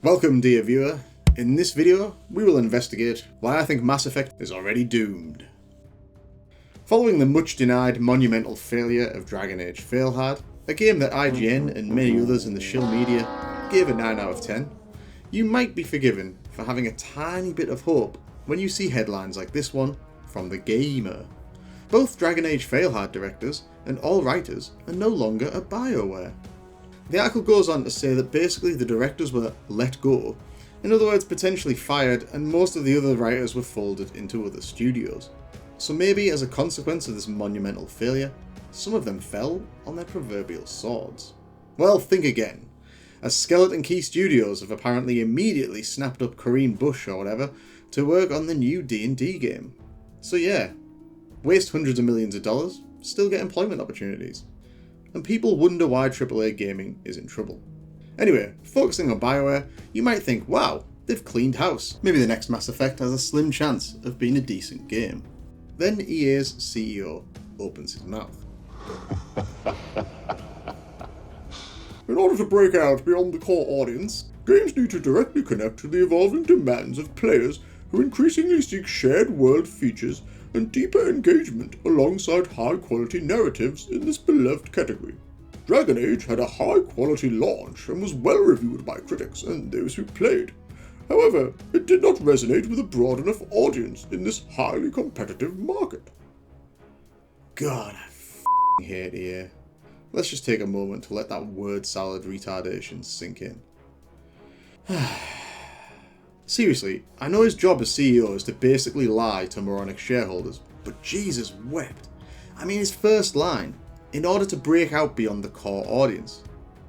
Welcome, dear viewer. In this video, we will investigate why I think Mass Effect is already doomed. Following the much-denied monumental failure of Dragon Age Failhard, a game that IGN and many others in the shill media gave a 9 out of 10, you might be forgiven for having a tiny bit of hope when you see headlines like this one from The Gamer. Both Dragon Age Failhard directors and all writers are no longer at BioWare. The article goes on to say that basically the directors were let go, in other words potentially fired, and most of the other writers were folded into other studios. So maybe as a consequence of this monumental failure, some of them fell on their proverbial swords. Well, think again. As Skeleton Key Studios have apparently immediately snapped up Corinne Bush or whatever to work on the new D&D game. So yeah, waste hundreds of millions of dollars, still get employment opportunities. And people wonder why AAA gaming is in trouble. Anyway, focusing on BioWare, you might think, wow, they've cleaned house. Maybe the next Mass Effect has a slim chance of being a decent game. Then EA's CEO opens his mouth. In order to break out beyond the core audience, games need to directly connect to the evolving demands of players who increasingly seek shared world features and deeper engagement alongside high-quality narratives in this beloved category. Dragon Age had a high-quality launch and was well-reviewed by critics and those who played. However, it did not resonate with a broad enough audience in this highly competitive market. God, I f***ing hate EA. Let's just take a moment to let that word salad retardation sink in. Seriously, I know his job as CEO is to basically lie to moronic shareholders, but Jesus wept. I mean, his first line, in order to break out beyond the core audience.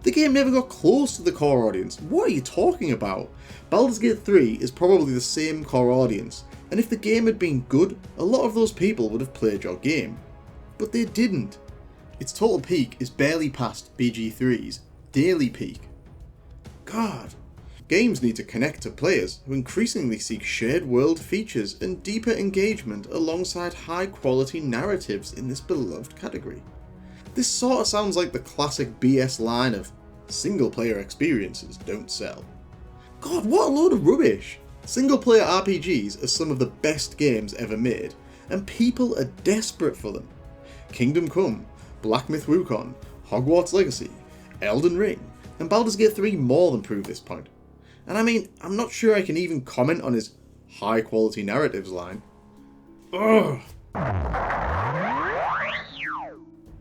The game never got close to the core audience. What are you talking about? Baldur's Gate 3 is probably the same core audience, and if the game had been good, a lot of those people would have played your game. But they didn't. Its total peak is barely past BG3's daily peak. God. Games need to connect to players who increasingly seek shared world features and deeper engagement alongside high-quality narratives in this beloved category. This sort of sounds like the classic BS line of single-player experiences don't sell. God, what a load of rubbish! Single-player RPGs are some of the best games ever made, and people are desperate for them. Kingdom Come, Black Myth Wukong, Hogwarts Legacy, Elden Ring, and Baldur's Gate 3 more than prove this point. And I mean, I'm not sure I can even comment on his high-quality narratives line. Ugh!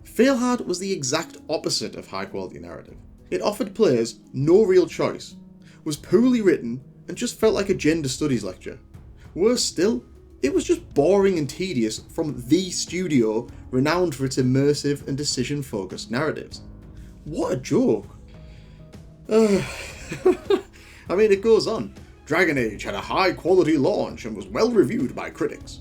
Failhard was the exact opposite of high-quality narrative. It offered players no real choice, was poorly written, and just felt like a gender studies lecture. Worse still, it was just boring and tedious from the studio renowned for its immersive and decision-focused narratives. What a joke. I mean, it goes on. Dragon Age had a high-quality launch and was well-reviewed by critics.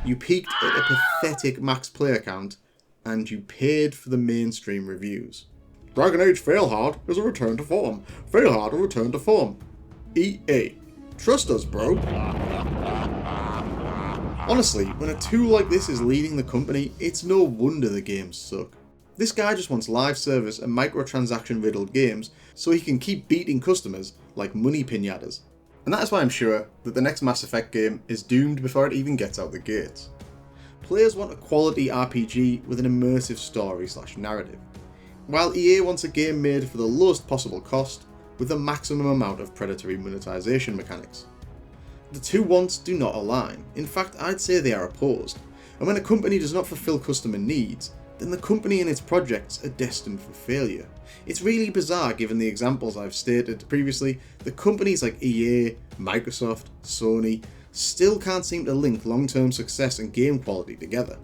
You peaked at a pathetic max player count, and you paid for the mainstream reviews. Dragon Age Failhard is a return to form. Failhard a return to form. EA. Trust us, bro. Honestly, when a tool like this is leading the company, it's no wonder the games suck. This guy just wants live service and microtransaction-riddled games so he can keep beating customers like money pinatas. And that is why I'm sure that the next Mass Effect game is doomed before it even gets out the gates. Players want a quality RPG with an immersive story/narrative, while EA wants a game made for the lowest possible cost with the maximum amount of predatory monetization mechanics. The two wants do not align. In fact, I'd say they are opposed. And when a company does not fulfill customer needs, then the company and its projects are destined for failure. It's really bizarre given the examples I've stated previously that companies like EA, Microsoft, Sony still can't seem to link long-term success and game quality together.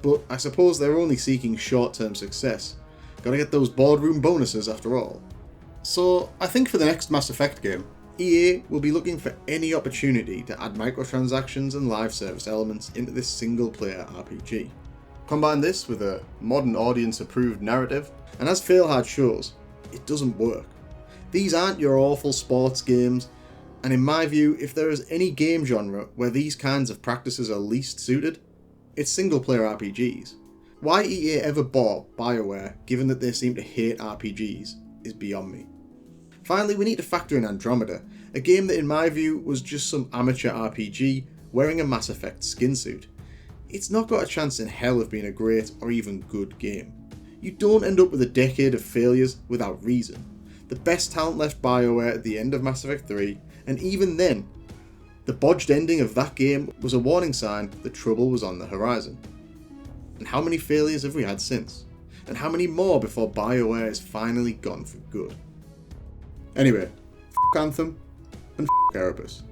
But I suppose they're only seeking short-term success. Gotta get those boardroom bonuses after all. So I think for the next Mass Effect game, EA will be looking for any opportunity to add microtransactions and live service elements into this single-player RPG. Combine this with a modern audience-approved narrative, and as Failhard shows, it doesn't work. These aren't your awful sports games, and in my view, if there is any game genre where these kinds of practices are least suited, it's single-player RPGs. Why EA ever bought BioWare, given that they seem to hate RPGs, is beyond me. Finally, we need to factor in Andromeda, a game that in my view was just some amateur RPG wearing a Mass Effect skin suit. It's not got a chance in hell of being a great or even good game. You don't end up with a decade of failures without reason. The best talent left BioWare at the end of Mass Effect 3, and even then, the bodged ending of that game was a warning sign that trouble was on the horizon. And how many failures have we had since? And how many more before BioWare is finally gone for good? Anyway, f*** Anthem, and f*** Erebus.